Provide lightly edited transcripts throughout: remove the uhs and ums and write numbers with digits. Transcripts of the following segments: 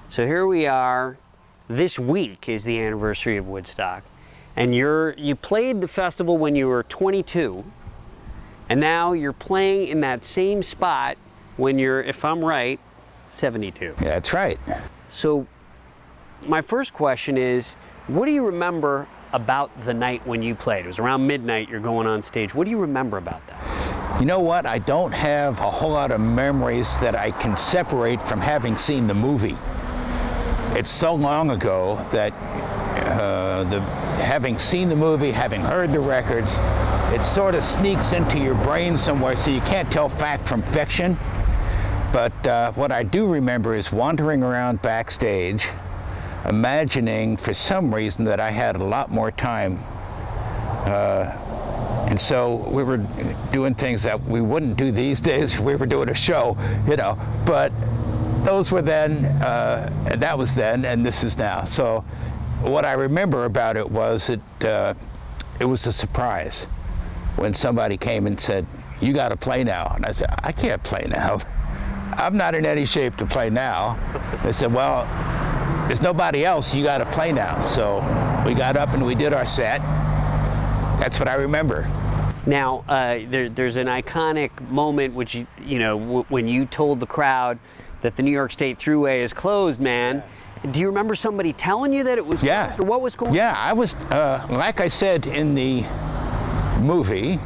So here we are. This week is the anniversary of Woodstock, and you played the festival when you were 22, and now you're playing in that same spot when you're, if I'm right, 72. Yeah, that's right. So my first question is, what do you remember about the night when you played? It was around midnight, you're going on stage. What do you remember about that? You know what? I don't have a whole lot of memories that I can separate from having seen the movie. It's so long ago that having seen the movie, having heard the records, it sort of sneaks into your brain somewhere, so you can't tell fact from fiction. But what I do remember is wandering around backstage, imagining for some reason that I had a lot more time. And so we were doing things that we wouldn't do these days if we were doing a show, you know. But those were then, and that was then, and this is now. So what I remember about it was it was a surprise when somebody came and said, "You got to play now." And I said, "I can't play now. I'm not in any shape to play now." They said, "Well, there's nobody else. You got to play now." So we got up and we did our set. That's what I remember. Now, there's an iconic moment, which you know, when you told the crowd that the New York State Thruway is closed, man. Yeah. Do you remember somebody telling you that it was closed, or what was going on? Yeah, I was, like I said in the movie,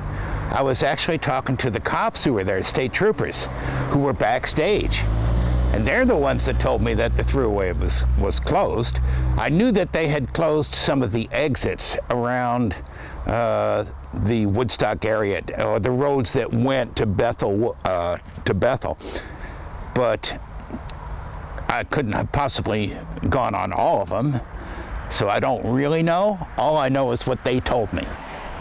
I was actually talking to the cops who were there, state troopers, who were backstage. And they're the ones that told me that the thruway was closed. I knew that they had closed some of the exits around the Woodstock area, or the roads that went to Bethel, but I couldn't have possibly gone on all of them, so I don't really know. All I know is what they told me.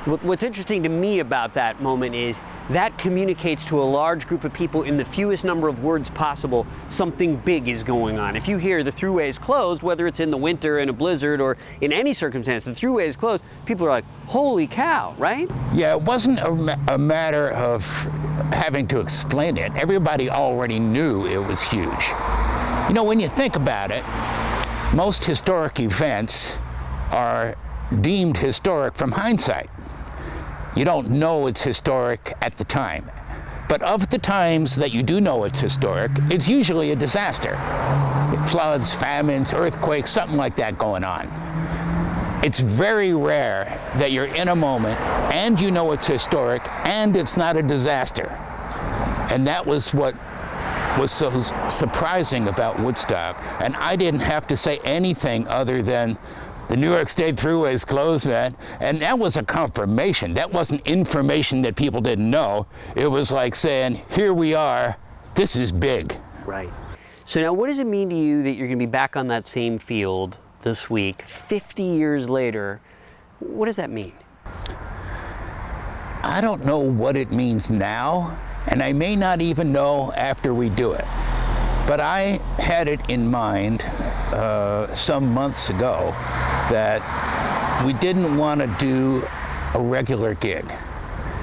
What's interesting to me about that moment is that communicates to a large group of people in the fewest number of words possible something big is going on. If you hear the thruway is closed, whether it's in the winter, in a blizzard, or in any circumstance, the thruway is closed, people are like, holy cow, right? Yeah, it wasn't a matter of having to explain it. Everybody already knew it was huge. You know, when you think about it, most historic events are deemed historic from hindsight. You don't know it's historic at the time. But of the times that you do know it's historic, it's usually a disaster. Floods, famines, earthquakes, something like that going on. It's very rare that you're in a moment and you know it's historic and it's not a disaster. And that was what was so surprising about Woodstock. And I didn't have to say anything other than, the New York State Thruway is closed, man. And that was a confirmation. That wasn't information that people didn't know. It was like saying, here we are, this is big. Right. So now what does it mean to you that you're going to be back on that same field this week, 50 years later? What does that mean? I don't know what it means now, and I may not even know after we do it. But I had it in mind some months ago that we didn't want to do a regular gig.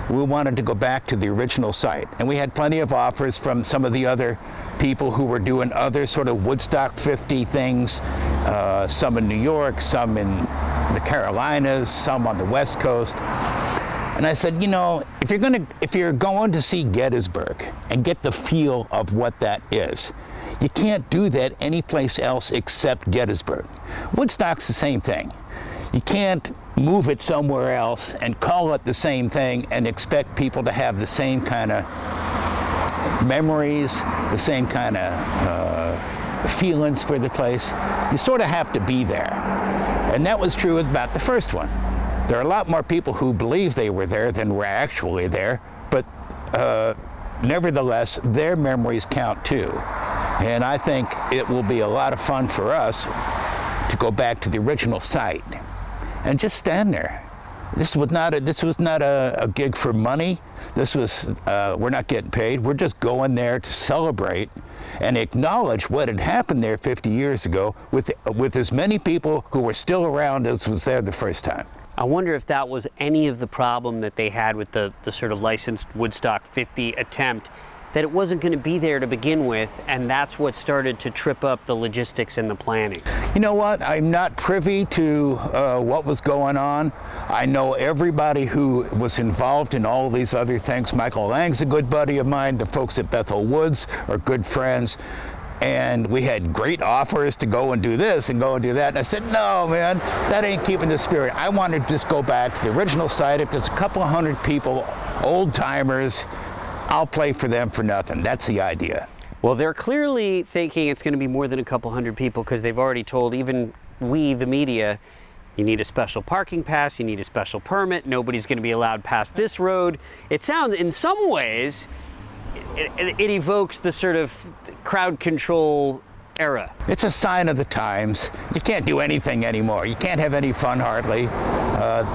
We wanted to go back to the original site. And we had plenty of offers from some of the other people who were doing other sort of Woodstock 50 things, some in New York, some in the Carolinas, some on the West Coast. And I said, you know, if you're going to see Gettysburg and get the feel of what that is, you can't do that anyplace else except Gettysburg. Woodstock's the same thing. You can't move it somewhere else and call it the same thing and expect people to have the same kind of memories, the same kind of feelings for the place. You sort of have to be there. And that was true about the first one. There are a lot more people who believe they were there than were actually there, but nevertheless, their memories count too. And I think it will be a lot of fun for us to go back to the original site and just stand there. This was not a gig for money. This was, we're not getting paid. We're just going there to celebrate and acknowledge what had happened there 50 years ago with as many people who were still around as was there the first time. I wonder if that was any of the problem that they had with the sort of licensed Woodstock 50 attempt, that it wasn't going to be there to begin with, and that's what started to trip up the logistics and the planning? You know what? I'm not privy to what was going on. I know everybody who was involved in all these other things. Michael Lang's a good buddy of mine. The folks at Bethel Woods are good friends. And we had great offers to go and do this and go and do that. And I said, no, man, that ain't keeping the spirit. I want to just go back to the original site. If there's a couple of hundred people, old timers, I'll play for them for nothing. That's the idea. Well, they're clearly thinking it's going to be more than a couple hundred people, because they've already told even we, the media, you need a special parking pass, you need a special permit, nobody's going to be allowed past this road. It sounds, in some ways, it evokes the sort of crowd control era. It's a sign of the times. You can't do anything anymore. You can't have any fun hardly.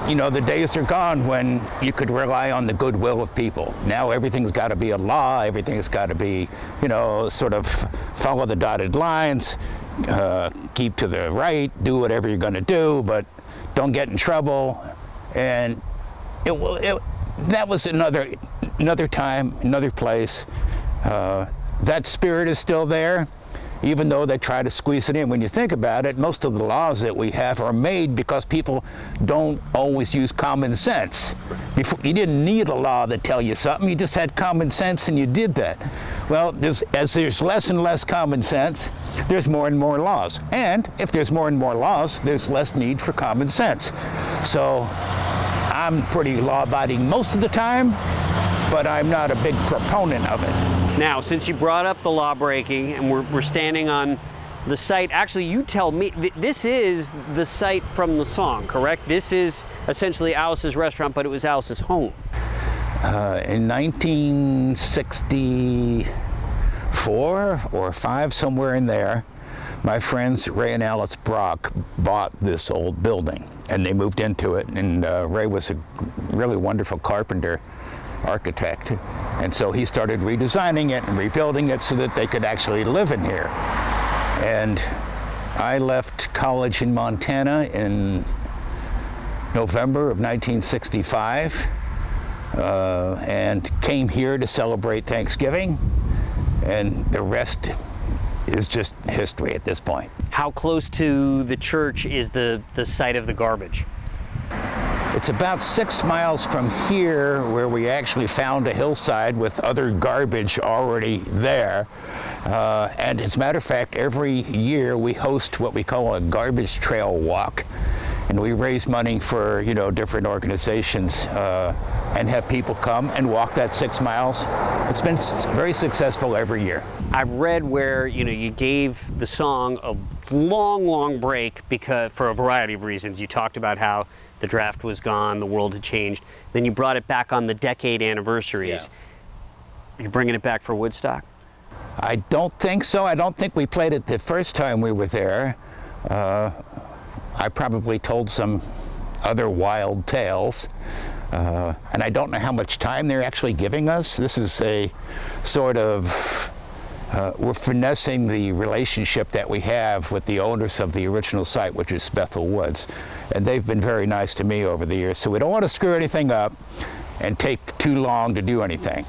You know, the days are gone when you could rely on the goodwill of people. Now everything's got to be a law. Everything's got to be, you know, sort of follow the dotted lines, keep to the right, do whatever you're going to do, but don't get in trouble. And that was another time, another place. That spirit is still there, even though they try to squeeze it in. When you think about it, most of the laws that we have are made because people don't always use common sense. Before, you didn't need a law to tell you something, you just had common sense and you did that. Well, as there's less and less common sense, there's more and more laws. And if there's more and more laws, there's less need for common sense. So I'm pretty law-abiding most of the time, but I'm not a big proponent of it. Now, since you brought up the law breaking, and we're standing on the site, actually, you tell me, this is the site from the song, correct? This is essentially Alice's restaurant, but it was Alice's home. In 1964 or 5, somewhere in there, my friends Ray and Alice Brock bought this old building, and they moved into it, and Ray was a really wonderful carpenter, architect, and so he started redesigning it and rebuilding it so that they could actually live in here. And I left college in Montana in November of 1965 and came here to celebrate Thanksgiving, and the rest is just history at this point. How close to the church is the site of the garbage? It's about 6 miles from here, where we actually found a hillside with other garbage already there. And as a matter of fact, every year we host what we call a garbage trail walk. And we raise money for, you know, different organizations and have people come and walk that 6 miles. It's been very successful every year. I've read where, you know, you gave the song a long break because for a variety of reasons. You talked about how the draft was gone, the world had changed. Then you brought it back on the decade anniversaries. Yeah. You're bringing it back for Woodstock? I don't think so. I don't think we played it the first time we were there. I probably told some other wild tales. And I don't know how much time they're actually giving us. This is a sort of, we're finessing the relationship that we have with the owners of the original site, which is Bethel Woods. And they've been very nice to me over the years. So we don't want to screw anything up and take too long to do anything.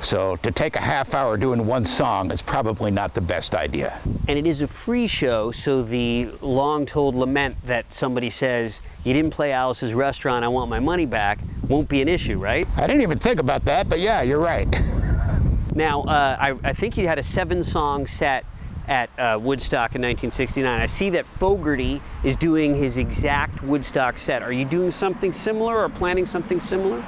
So to take a half hour doing one song is probably not the best idea. And it is a free show, so the long-told lament that somebody says, you didn't play Alice's restaurant, I want my money back, won't be an issue, right? I didn't even think about that, but yeah, you're right. Now, I think you had a 7-song set at Woodstock in 1969. I see that Fogerty is doing his exact Woodstock set. Are you doing something similar or planning something similar?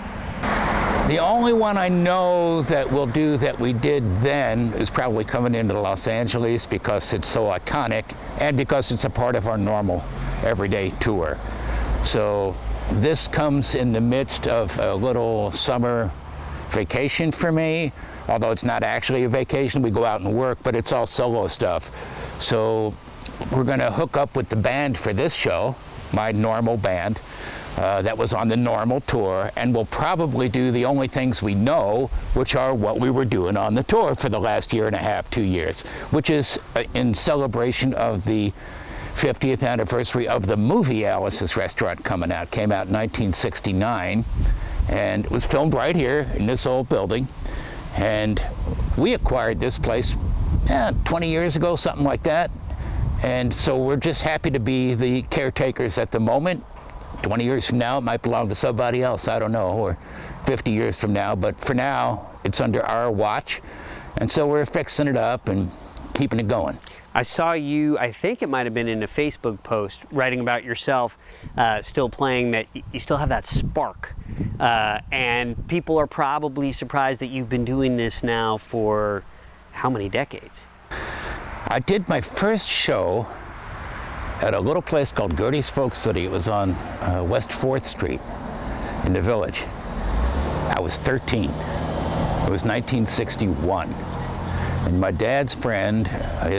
The only one I know that we'll do that we did then is probably coming into Los Angeles because it's so iconic and because it's a part of our normal everyday tour. So this comes in the midst of a little summer vacation for me, although it's not actually a vacation. We go out and work, but it's all solo stuff. So we're going to hook up with the band for this show, my normal band. That was on the normal tour, and we'll probably do the only things we know, which are what we were doing on the tour for the last year and a half, 2 years, which is in celebration of the 50th anniversary of the movie Alice's Restaurant coming out. Came out in 1969, and it was filmed right here in this old building. And we acquired this place 20 years ago, something like that. And so we're just happy to be the caretakers at the moment. 20 years from now, it might belong to somebody else, I don't know, or 50 years from now. But for now, it's under our watch. And so we're fixing it up and keeping it going. I saw you, I think it might have been in a Facebook post, writing about yourself, still playing, that you still have that spark. And people are probably surprised that you've been doing this now for how many decades? I did my first show at a little place called Gertie's Folk City. It was on West 4th Street in the Village. I was 13. It was 1961. And my dad's friend,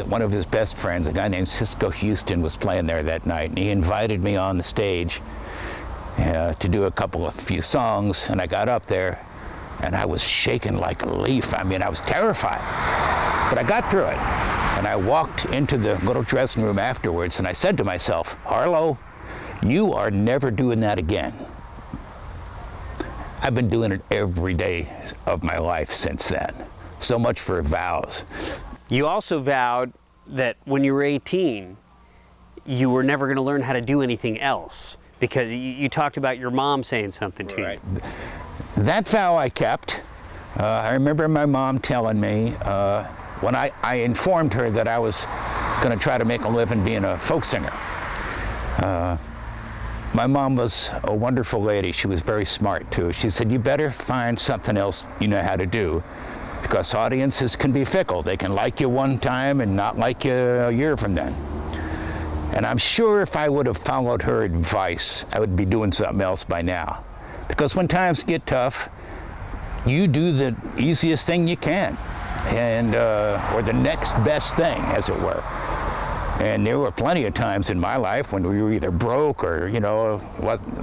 one of his best friends, a guy named Cisco Houston, was playing there that night. And he invited me on the stage to do a few songs. And I got up there and I was shaking like a leaf. I mean, I was terrified. But I got through it. And I walked into the little dressing room afterwards and I said to myself, Arlo, you are never doing that again. I've been doing it every day of my life since then. So much for vows. You also vowed that when you were 18, you were never going to learn how to do anything else, because you talked about your mom saying something to you. That vow I kept. I remember my mom telling me when I informed her that I was going to try to make a living being a folk singer. My mom was a wonderful lady. She was very smart too. She said, you better find something else you know how to do, because audiences can be fickle. They can like you one time and not like you a year from then. And I'm sure if I would have followed her advice, I would be doing something else by now. Because when times get tough, you do the easiest thing you can, and or the next best thing, as it were. And there were plenty of times in my life when we were either broke or,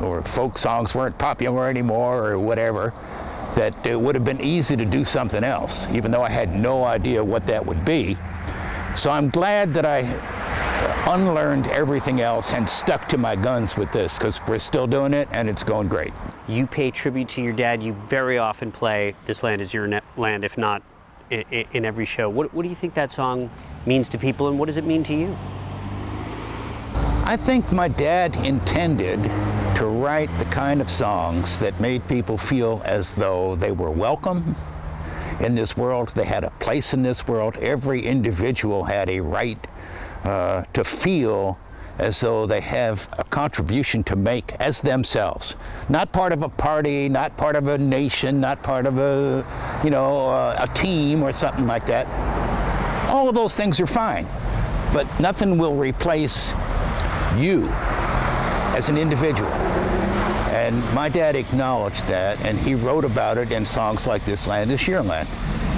or folk songs weren't popular anymore or whatever, that it would have been easy to do something else, even though I had no idea what that would be. So I'm glad that I unlearned everything else and stuck to my guns with this, because we're still doing it and it's going great. You pay tribute to your dad. You very often play This Land Is Your Land, if not in every show. What do you think that song means to people, and what does it mean to you? I think my dad intended to write the kind of songs that made people feel as though they were welcome in this world, they had a place in this world. Every individual had a right to feel as though they have a contribution to make as themselves. Not part of a party, not part of a nation, not part of a team or something like that. All of those things are fine, but nothing will replace you as an individual. And my dad acknowledged that, and he wrote about it in songs like This Land Is Your Land.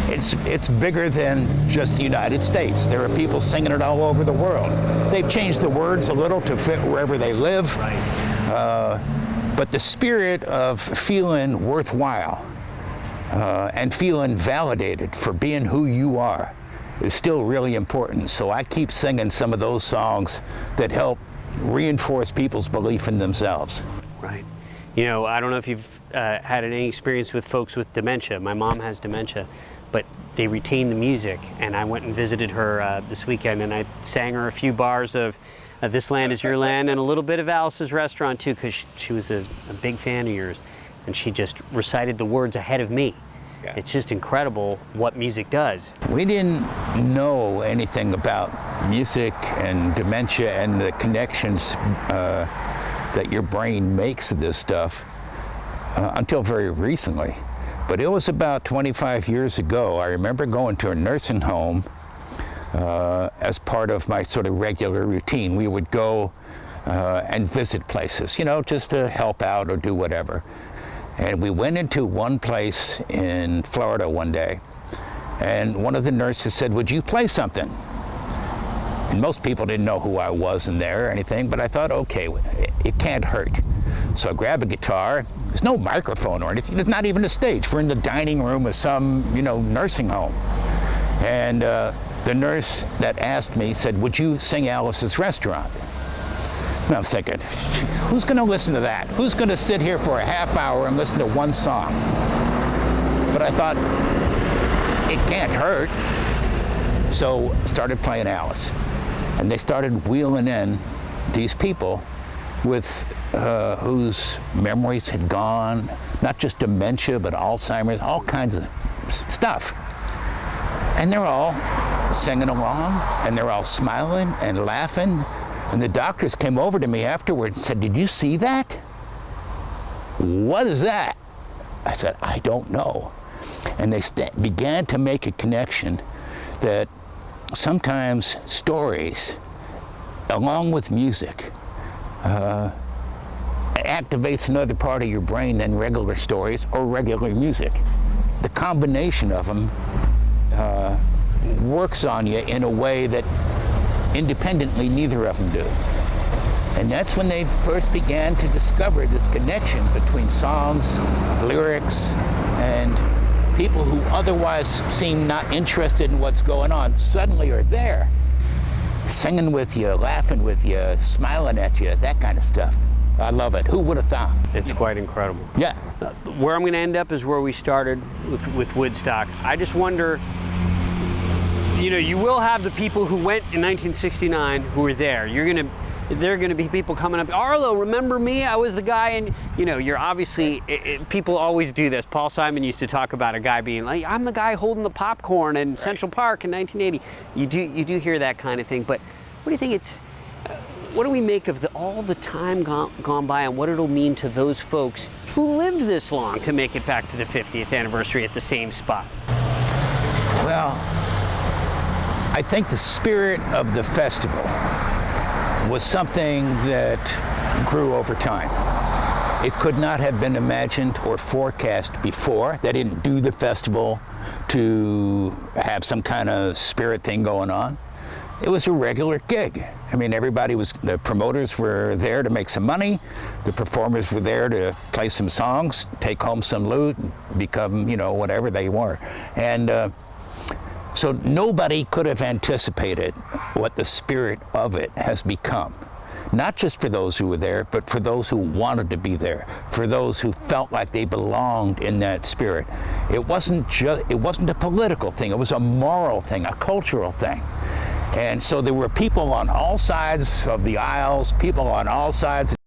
It's bigger than just the United States. There are people singing it all over the world. They've changed the words a little to fit wherever they live. But the spirit of feeling worthwhile and feeling validated for being who you are is still really important. So I keep singing some of those songs that help reinforce people's belief in themselves. Right. I don't know if you've had any experience with folks with dementia. My mom has dementia, but they retain the music. And I went and visited her this weekend, and I sang her a few bars of This Land Is Your Land and a little bit of Alice's Restaurant too, because she was a big fan of yours. And she just recited the words ahead of me. Yeah. It's just incredible what music does. We didn't know anything about music and dementia and the connections that your brain makes of this stuff until very recently. But it was about 25 years ago. I remember going to a nursing home as part of my sort of regular routine. We would go and visit places, just to help out or do whatever. And we went into one place in Florida one day, and one of the nurses said, "Would you play something?" And most people didn't know who I was in there or anything, but I thought, okay, it can't hurt. So I grabbed a guitar. There's no microphone or anything. There's not even a stage. We're in the dining room of some, nursing home. And the nurse that asked me said, "Would you sing Alice's Restaurant?" And I'm thinking, who's going to listen to that? Who's going to sit here for a half hour and listen to one song? But I thought, can't hurt. So started playing Alice. And they started wheeling in these people with whose memories had gone, not just dementia, but Alzheimer's, all kinds of stuff. And they're all singing along, and they're all smiling and laughing. And the doctors came over to me afterwards and said, "Did you see that? What is that?" I said, "I don't know." And they began to make a connection that sometimes stories, along with music, activates another part of your brain than regular stories or regular music. The combination of them works on you in a way that independently neither of them do. And that's when they first began to discover this connection between songs, lyrics, and people who otherwise seem not interested in what's going on suddenly are there, singing with you, laughing with you, smiling at you, that kind of stuff. I love it. Who would have thought? It's quite incredible. Yeah. Where I'm going to end up is where we started with Woodstock. I just wonder, you know, you will have the people who went in 1969 who were there. There are going to be people coming up, "Arlo, remember me? I was the guy." And, you know, you're obviously, people always do this. Paul Simon used to talk about a guy being like, "I'm the guy holding the popcorn in Central Park in 1980. You do hear that kind of thing. But what do you think what do we make of all the time gone by, and what it'll mean to those folks who lived this long to make it back to the 50th anniversary at the same spot? Well, I think the spirit of the festival was something that grew over time. It could not have been imagined or forecast before. They didn't do the festival to have some kind of spirit thing going on. It was a regular gig. I mean, the promoters were there to make some money. The performers were there to play some songs, take home some loot, become, you know, whatever they were. And so nobody could have anticipated what the spirit of it has become. Not just for those who were there, but for those who wanted to be there, for those who felt like they belonged in that spirit. It wasn't a political thing, it was a moral thing, a cultural thing. And so there were people on all sides of the aisles, people on all sides